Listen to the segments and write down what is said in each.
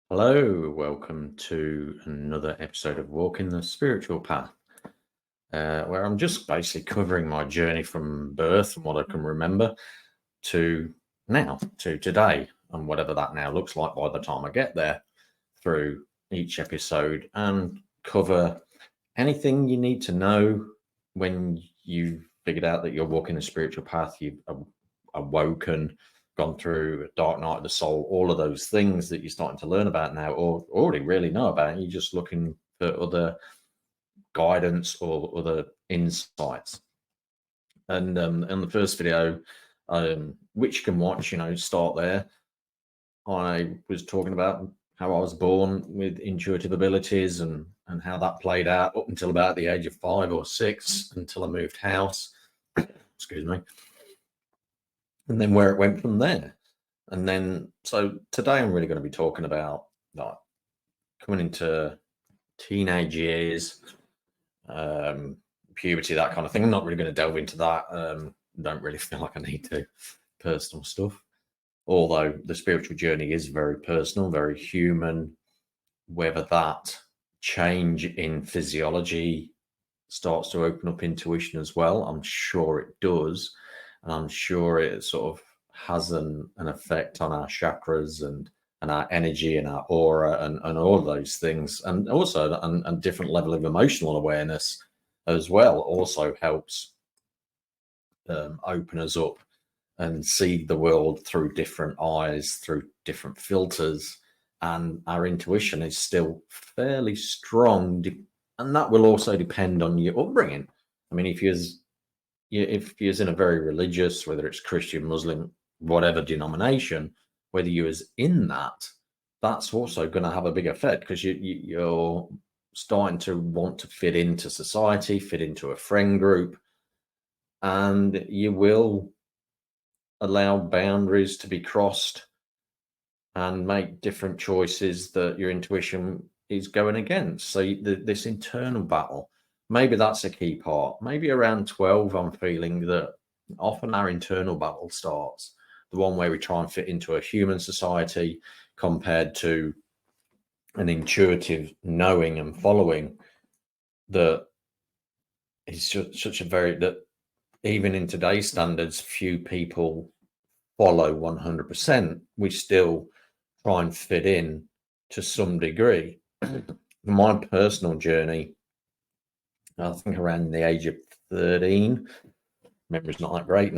Hello, welcome to another episode of Walking the Spiritual Path, where I'm just basically covering my journey from birth and what I can remember to now, to today, and whatever that now looks like by the time I get there, through each episode and cover anything you need to know when you've figured out that you're walking the spiritual path, you've awoken, gone through a dark night of the soul, all of those things that you're starting to learn about now or already really know about. You're just looking for other guidance or other insights. And in the first video, which you can watch, start there. I was talking about how I was born with intuitive abilities and how that played out up until about the age of 5 or 6, until I moved house. Excuse me. And then where it went from there. And then, so today I'm really going to be talking about like coming into teenage years, puberty, that kind of thing. I'm not really going to delve into that. Don't really feel like I need to. Personal stuff. Although the spiritual journey is very personal, very human. Whether that change in physiology starts to open up intuition as well, I'm sure it does. And I'm sure it sort of has an effect on our chakras and our energy and our aura and all of those things. And also a different level of emotional awareness as well also helps open us up and see the world through different eyes, through different filters. And our intuition is still fairly strong. And that will also depend on your upbringing. I mean, if you're in a very religious, whether it's Christian, Muslim, whatever denomination, whether you're in that, that's also going to have a big effect because you're starting to want to fit into society, fit into a friend group, and you will allow boundaries to be crossed and make different choices that your intuition is going against. So this internal battle, maybe that's a key part. Maybe around 12, I'm feeling that often our internal battle starts, the one where we try and fit into a human society compared to an intuitive knowing and following that is such a that even in today's standards, few people follow 100%. We still try and fit in to some degree. My personal journey, I think around the age of 13, memory's not that great.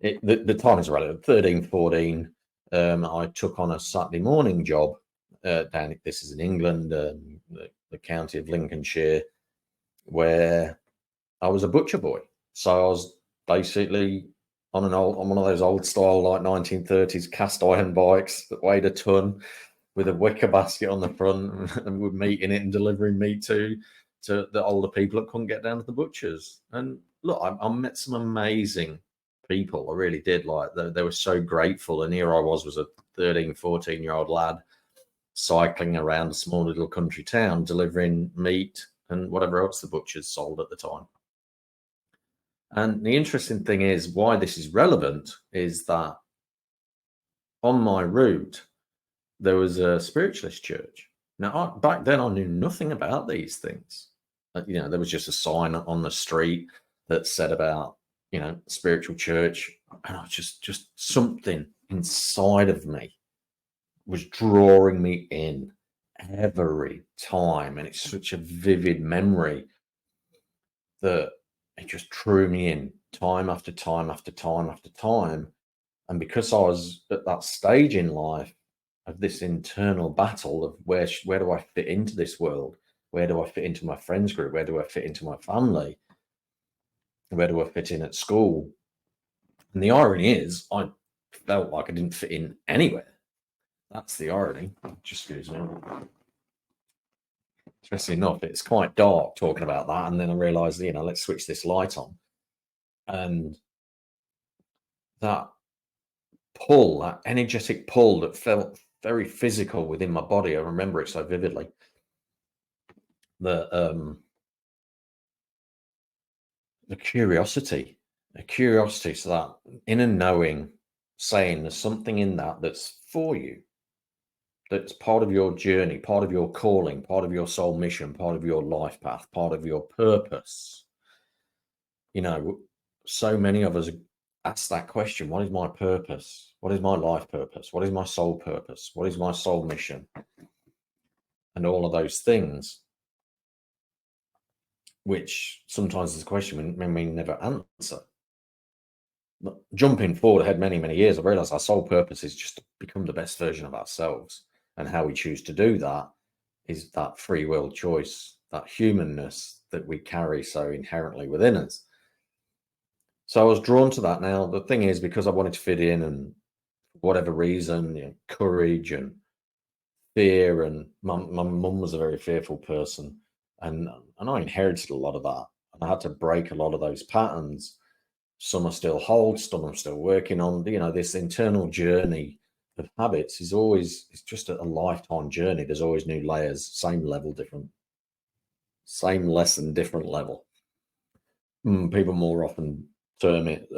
The time is relative. 13, 14, I took on a Saturday morning job down, this is in England, the county of Lincolnshire, where I was a butcher boy. So I was basically on one of those old style, like 1930s cast iron bikes that weighed a ton, with a wicker basket on the front, and with meat in it and delivering meat to the older people that couldn't get down to the butchers. And look, I met some amazing people. I really did. Like they were so grateful. And here I was a 13, 14-year-old lad cycling around a small little country town delivering meat and whatever else the butchers sold at the time. And the interesting thing is, why this is relevant is that on my route, there was a spiritualist church. Now, back then, I knew nothing about these things. There was just a sign on the street that said about, spiritual church. And I just something inside of me was drawing me in every time. And it's such a vivid memory that it just drew me in time after time after time after time. And because I was at that stage in life of this internal battle of where do I fit into this world? Where do I fit into my friends group? Where do I fit into my family? Where do I fit in at school? And the irony is, I felt like I didn't fit in anywhere. That's the irony. Just excuse me. Interesting enough, it's quite dark talking about that. And then I realized, let's switch this light on. And that pull, that energetic pull that felt very physical within my body, I remember it so vividly. The curiosity, so that inner knowing, saying there's something in that that's for you. that's part of your journey, part of your calling, part of your soul mission, part of your life path, part of your purpose. You know, so many of us ask that question: what is my purpose? What is my life purpose? What is my soul purpose? What is my soul mission? And all of those things, which sometimes is a question we never answer. But jumping forward ahead many years, I realized our sole purpose is just to become the best version of ourselves. And how we choose to do that is that free will choice, that humanness that we carry so inherently within us. So I was drawn to that. Now, the thing is, because I wanted to fit in, and for whatever reason, you know, courage and fear, and my mum was a very fearful person, and I inherited a lot of that. And I had to break a lot of those patterns. Some are still hold, some I'm still working on. You know, this internal journey of habits is always, it's just a lifetime journey. There's always new layers, same level, different, same lesson, different level. People more often term it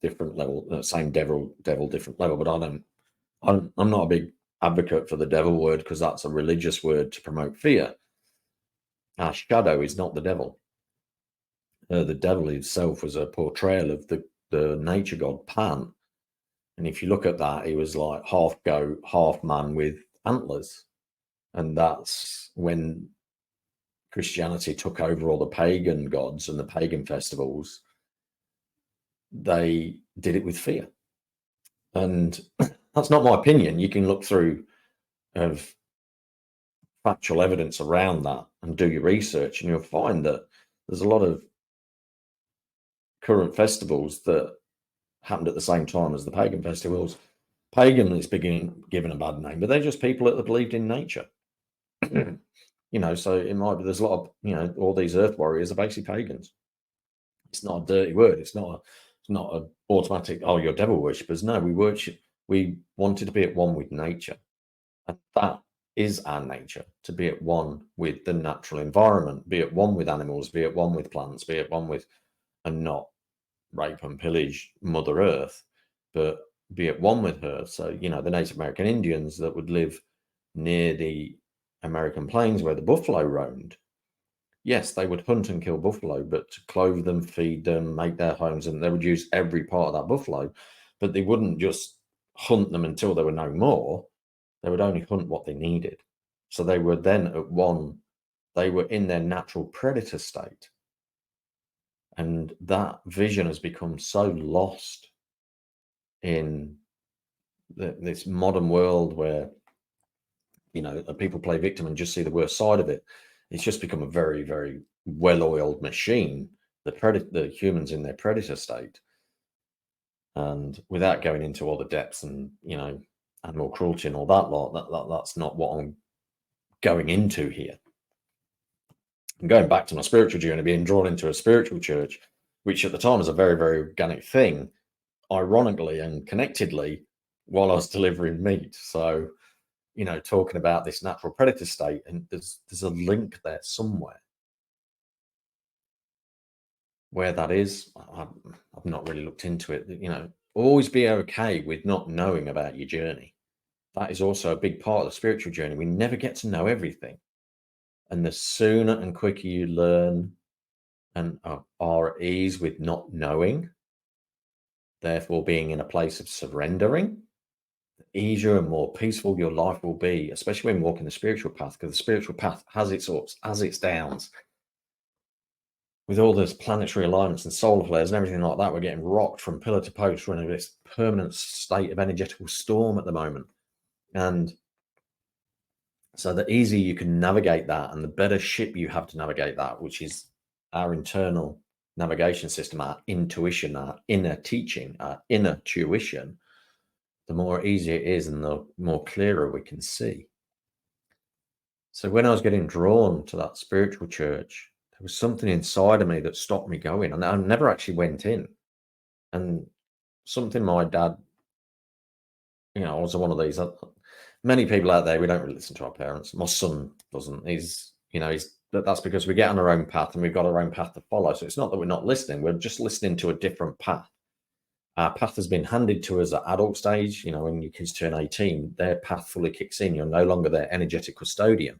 different level, same devil, different level. But I'm not a big advocate for the devil word, because that's a religious word to promote fear. Our shadow is not the devil. The devil himself was a portrayal of the nature god Pan. And if you look at that, he was like half goat, half man with antlers. And that's when Christianity took over all the pagan gods and the pagan festivals. They did it with fear. And that's not my opinion. You can look through of factual evidence around that and do your research, and you'll find that there's a lot of current festivals that happened at the same time as the pagan festivals. Pagan is given a bad name, but they're just people that believed in nature. You know, so it might be, there's a lot of, you know, all these earth warriors are basically pagans. It's not a dirty word. It's not a automatic, oh, you're devil worshippers. No, we wanted to be at one with nature. And that is our nature, to be at one with the natural environment, be at one with animals, be at one with plants, be at one with, and not rape and pillage Mother Earth, but be at one with her. So, you know, the Native American Indians that would live near the American plains where the buffalo roamed, yes, they would hunt and kill buffalo, but to clothe them, feed them, make their homes, and they would use every part of that buffalo, but they wouldn't just hunt them until there were no more. They would only hunt what they needed. So they were then at one, they were in their natural predator state. And that vision has become so lost in this modern world where, you know, people play victim and just see the worst side of it. It's just become a very well-oiled machine, the humans in their predator state. And without going into all the depths and, you know, animal cruelty and all that lot, that's not what I'm going into here. I'm going back to my spiritual journey, being drawn into a spiritual church, which at the time was a very organic thing, ironically and connectedly, while I was delivering meat. So, you know, talking about this natural predator state, and there's a link there somewhere. Where that is, I've not really looked into it. You know, always be okay with not knowing about your journey. That is also a big part of the spiritual journey. We never get to know everything. And the sooner and quicker you learn and are at ease with not knowing, therefore being in a place of surrendering, the easier and more peaceful your life will be, especially when walking the spiritual path, because the spiritual path has its ups, has its downs. With all those planetary alignments and solar flares and everything like that, we're getting rocked from pillar to post. We're in this permanent state of energetical storm at the moment. And so the easier you can navigate that, and the better ship you have to navigate that, which is our internal navigation system, our intuition, our inner teaching, our inner tuition, the more easier it is and the more clearer we can see. So when I was getting drawn to that spiritual church, there was something inside of me that stopped me going, and I never actually went in. And something my dad, you know, I was one of these. Many people out there, we don't really listen to our parents. My son doesn't. That's because we get on our own path and we've got our own path to follow. So it's not that we're not listening; we're just listening to a different path. Our path has been handed to us at adult stage. When your kids turn 18, their path fully kicks in. You're no longer their energetic custodian.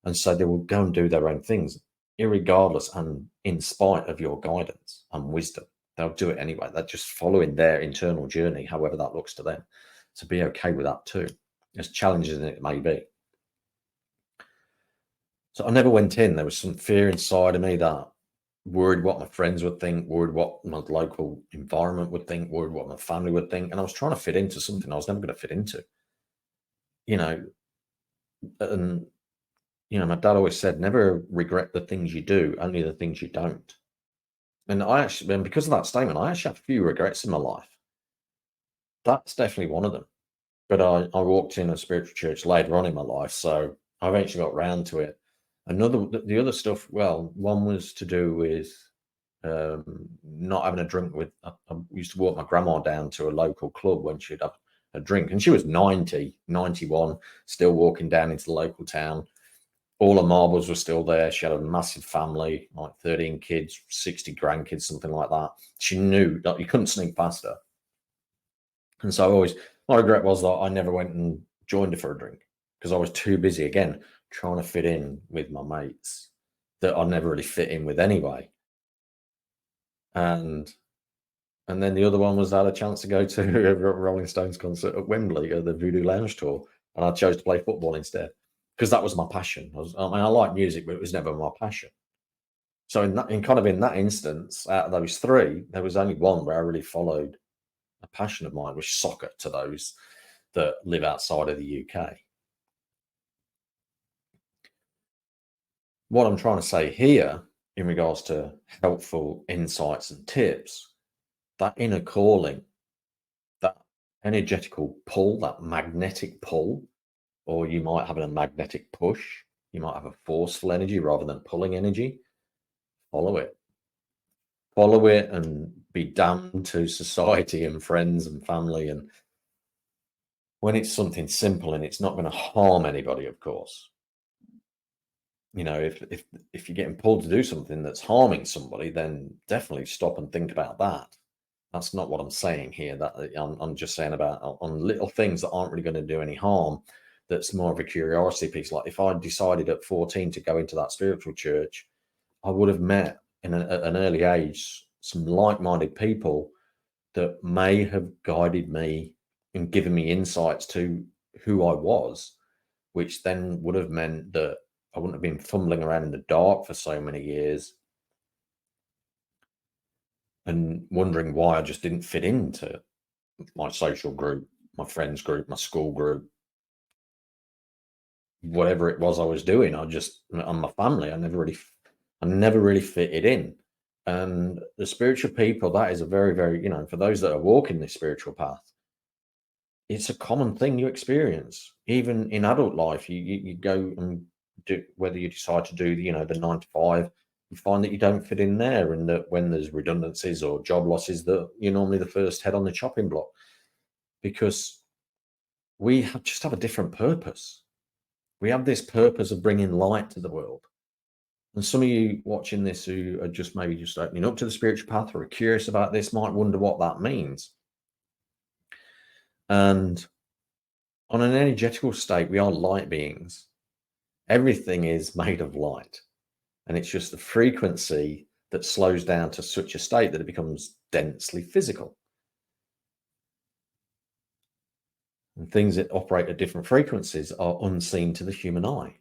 And so they will go and do their own things, irregardless and in spite of your guidance and wisdom. They'll do it anyway. They're just following their internal journey, however that looks to them. So be okay with that too, as challenging as it may be. So I never went in. There was some fear inside of me that worried what my friends would think, worried what my local environment would think, worried what my family would think. And I was trying to fit into something I was never going to fit into. And my dad always said, never regret the things you do, only the things you don't. And because of that statement, I actually have a few regrets in my life. That's definitely one of them. But I walked in a spiritual church later on in my life, so I eventually got round to it. The other stuff, well, one was to do with not having a drink with. I used to walk my grandma down to a local club when she'd have a drink, and she was 90, 91, still walking down into the local town. All her marbles were still there. She had a massive family, like 13 kids, 60 grandkids, something like that. She knew that you couldn't sneak past her. And so my regret was that I never went and joined her for a drink because I was too busy, again, trying to fit in with my mates that I never really fit in with anyway. And then the other one was I had a chance to go to a Rolling Stones concert at Wembley at the Voodoo Lounge tour, and I chose to play football instead because that was my passion. I like music, but it was never my passion. So in that instance, out of those three, there was only one where I really followed a passion of mine, was soccer, to those that live outside of the UK. What I'm trying to say here in regards to helpful insights and tips, that inner calling, that energetical pull, that magnetic pull, or you might have a magnetic push, you might have a forceful energy rather than pulling energy. Follow it. Follow it and be damned to society and friends and family. And when it's something simple and it's not going to harm anybody, of course. If you're getting pulled to do something that's harming somebody, then definitely stop and think about that. That's not what I'm saying here. That I'm just saying about on little things that aren't really going to do any harm. That's more of a curiosity piece. Like if I decided at 14 to go into that spiritual church, I would have met at an early age some like-minded people that may have guided me and given me insights to who I was, which then would have meant that I wouldn't have been fumbling around in the dark for so many years and wondering why I just didn't fit into my social group, my friends group, my school group, whatever it was I was doing. And my family, I never really fitted in. And the spiritual people, that is a very, very, for those that are walking this spiritual path, it's a common thing you experience. Even in adult life, you go and do, whether you decide to do the 9 to 5, you find that you don't fit in there, and that when there's redundancies or job losses, that you're normally the first head on the chopping block, because just have a different purpose. We have this purpose of bringing light to the world. And some of you watching this who are just maybe just opening up to the spiritual path or are curious about this might wonder what that means. And on an energetical state, we are light beings. Everything is made of light. And it's just the frequency that slows down to such a state that it becomes densely physical. And things that operate at different frequencies are unseen to the human eye.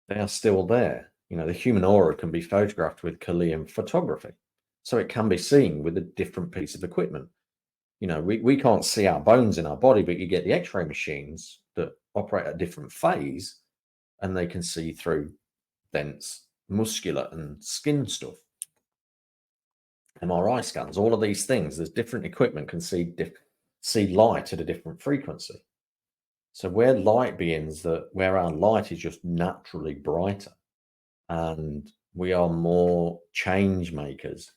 They are still there. The human aura can be photographed with Kirlian photography. So it can be seen with a different piece of equipment. We can't see our bones in our body, but you get the X-ray machines that operate at a different phase, and they can see through dense muscular and skin stuff. MRI scans, all of these things, there's different equipment can see light at a different frequency. So we're light beings, where our light is just naturally brighter, and we are more change makers,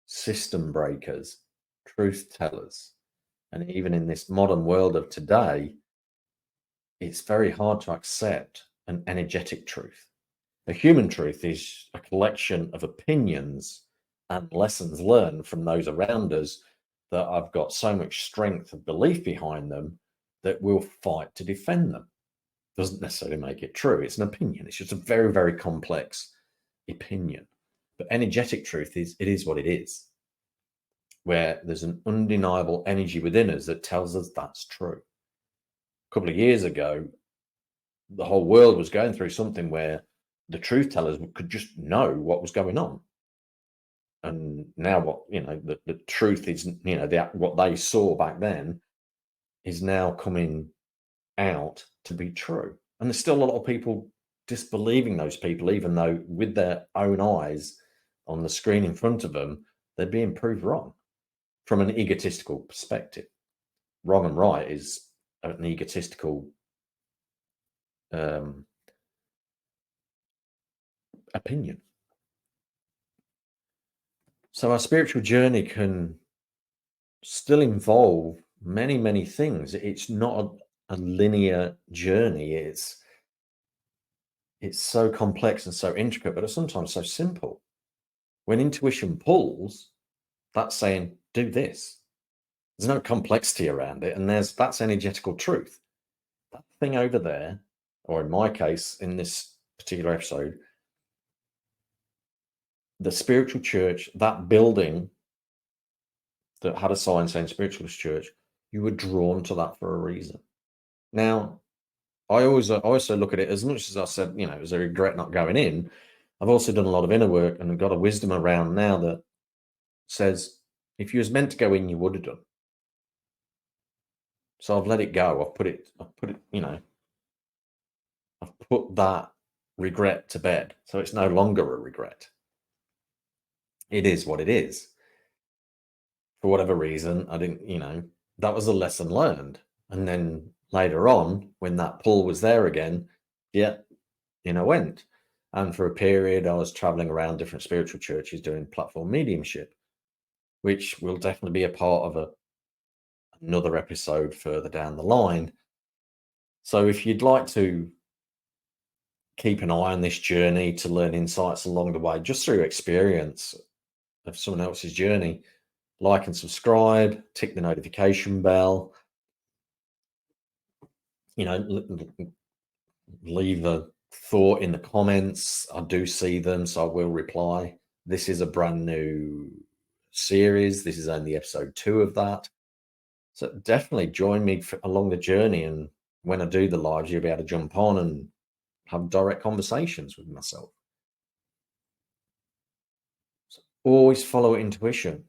system breakers, truth tellers. And even in this modern world of today, it's very hard to accept an energetic truth. A human truth is a collection of opinions and lessons learned from those around us that I've got so much strength of belief behind them that we'll fight to defend them. Doesn't necessarily make it true. It's an opinion. It's just a very, very complex opinion. But energetic truth is, it is what it is, where there's an undeniable energy within us that tells us that's true. A couple of years ago, the whole world was going through something where the truth tellers could just know what was going on. And now the truth is, what they saw back then is now coming out to be true. And there's still a lot of people disbelieving those people, even though with their own eyes on the screen in front of them, they're being proved wrong from an egotistical perspective. Wrong and right is an egotistical opinion. So our spiritual journey can still involve many, many things. It's not a linear journey. It's so complex and so intricate, but it's sometimes so simple. When intuition pulls, that's saying, do this. There's no complexity around it. And that's energetical truth. That thing over there, or in my case, in this particular episode, the spiritual church, that building that had a sign saying spiritualist church, you were drawn to that for a reason. Now, I also look at it, as much as I said, as a regret not going in, I've also done a lot of inner work and got a wisdom around now that says, if you was meant to go in, you would have done. So I've let it go. I've put it, I've put that regret to bed. So it's no longer a regret. It is what it is. For whatever reason, I didn't, that was a lesson learned. And then later on, when that pull was there again, I went. And for a period, I was traveling around different spiritual churches doing platform mediumship, which will definitely be a part of another episode further down the line. So if you'd like to keep an eye on this journey to learn insights along the way, just through experience of someone else's journey, like and subscribe, tick the notification bell, leave a thought in the comments. I do see them, so I will reply. This is a brand new series. This is only episode 2 of that. So definitely join me along the journey. And when I do the lives, you'll be able to jump on and have direct conversations with myself. So always follow intuition.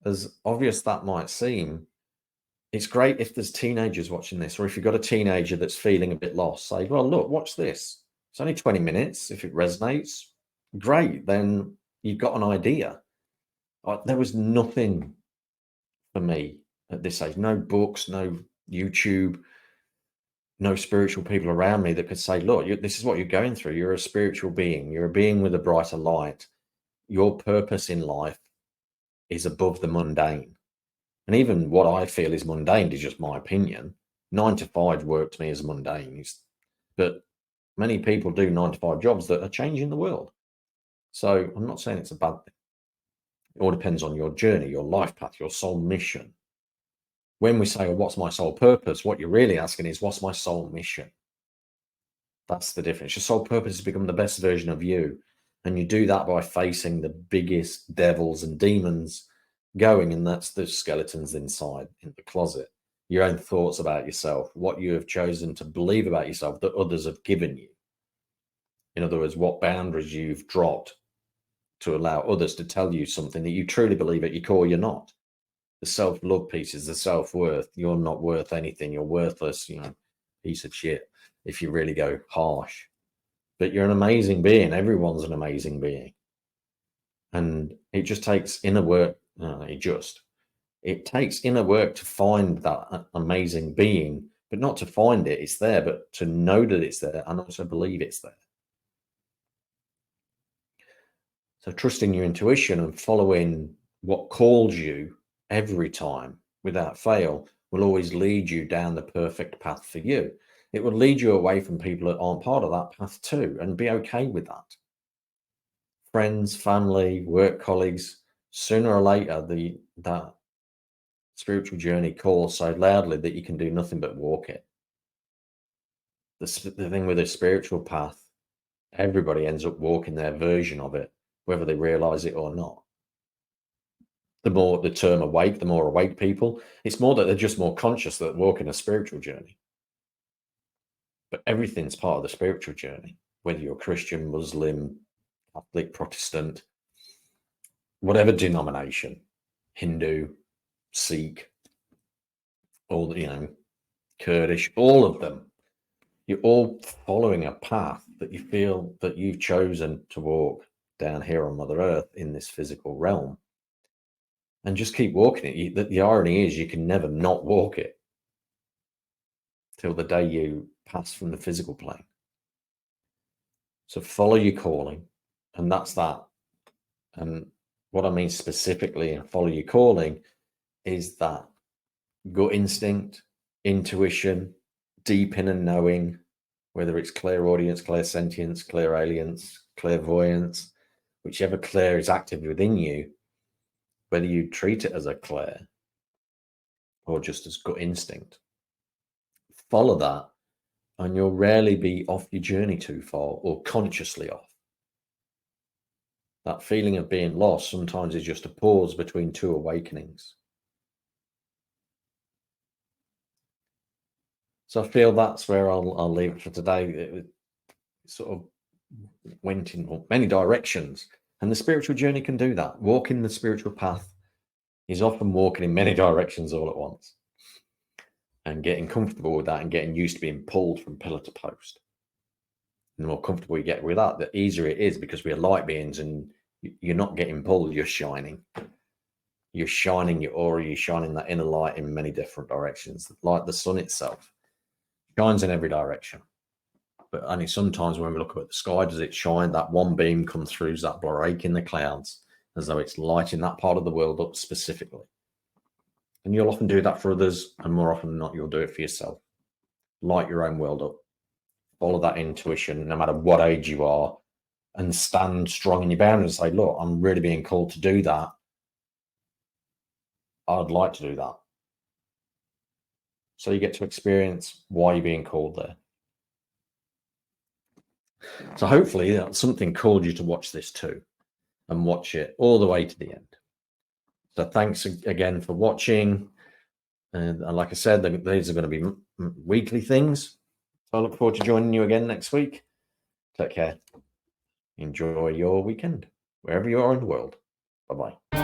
As obvious that might seem, it's great if there's teenagers watching this, or if you've got a teenager that's feeling a bit lost, say, well, look, watch this. It's only 20 minutes. If it resonates, great. Then you've got an idea. There was nothing for me at this age. No books, no YouTube, no spiritual people around me that could say, look, this is what you're going through. You're a spiritual being. You're a being with a brighter light. Your purpose in life is above the mundane. And even what I feel is mundane is just my opinion. 9 to 5 work to me as mundane. But many people do 9 to 5 jobs that are changing the world. So I'm not saying it's a bad thing. It all depends on your journey, your life path, your soul mission. When we say, well, what's my soul purpose? What you're really asking is, what's my soul mission? That's the difference. Your soul purpose is to become the best version of you. And you do that by facing the biggest devils and demons going, and that's the skeletons inside in the closet. Your own thoughts about yourself, what you have chosen to believe about yourself that others have given you. In other words, what boundaries you've dropped to allow others to tell you something that you truly believe at your core you're not. The self-love pieces, the self-worth. You're not worth anything. You're worthless, piece of shit, if you really go harsh. But you're an amazing being. Everyone's an amazing being. And it just takes inner work. It takes inner work to find that amazing being, but not to find it. It's there, but to know that it's there and also believe it's there. So trusting your intuition and following what calls you every time without fail will always lead you down the perfect path for you. It will lead you away from people that aren't part of that path too, and be okay with that. Friends, family, work colleagues, sooner or later, that spiritual journey calls so loudly that you can do nothing but walk it. The thing with a spiritual path, everybody ends up walking their version of it, whether they realize it or not. The more the term awake, the more awake people, it's more that they're just more conscious that they're walking a spiritual journey. But everything's part of the spiritual journey, whether you're Christian, Muslim, Catholic, Protestant, whatever denomination, Hindu, Sikh, all Kurdish, all of them. You're all following a path that you feel that you've chosen to walk down here on Mother Earth in this physical realm. And just keep walking it. The irony is you can never not walk it till the day you pass from the physical plane. So follow your calling, and that's that. And what I mean specifically in follow your calling is that gut instinct, intuition, deep inner knowing, whether it's clairaudience, clairsentience, clairalience, clairvoyance, whichever clair is active within you, whether you treat it as a clair or just as gut instinct, follow that, and you'll rarely be off your journey too far or consciously off. That feeling of being lost sometimes is just a pause between two awakenings. So I feel that's where I'll leave it for today. It sort of went in many directions, and the spiritual journey can do that. Walking the spiritual path is often walking in many directions all at once, and getting comfortable with that and getting used to being pulled from pillar to post. And the more comfortable you get with that, the easier it is, because we are light beings and you're not getting pulled, you're shining. You're shining your aura, you're shining that inner light in many different directions. Like the sun itself shines in every direction. But only sometimes when we look at the sky does it shine. That one beam comes through that break in the clouds, as though it's lighting that part of the world up specifically. And you'll often do that for others, and more often than not, you'll do it for yourself. Light your own world up. Follow that intuition, no matter what age you are, and stand strong in your boundaries and say, look, I'm really being called to do that. I'd like to do that. So you get to experience why you're being called there. So hopefully something called you to watch this too, and watch it all the way to the end. So thanks again for watching. And like I said, these are going to be weekly things. So I look forward to joining you again next week. Take care. Enjoy your weekend, wherever you are in the world. Bye-bye.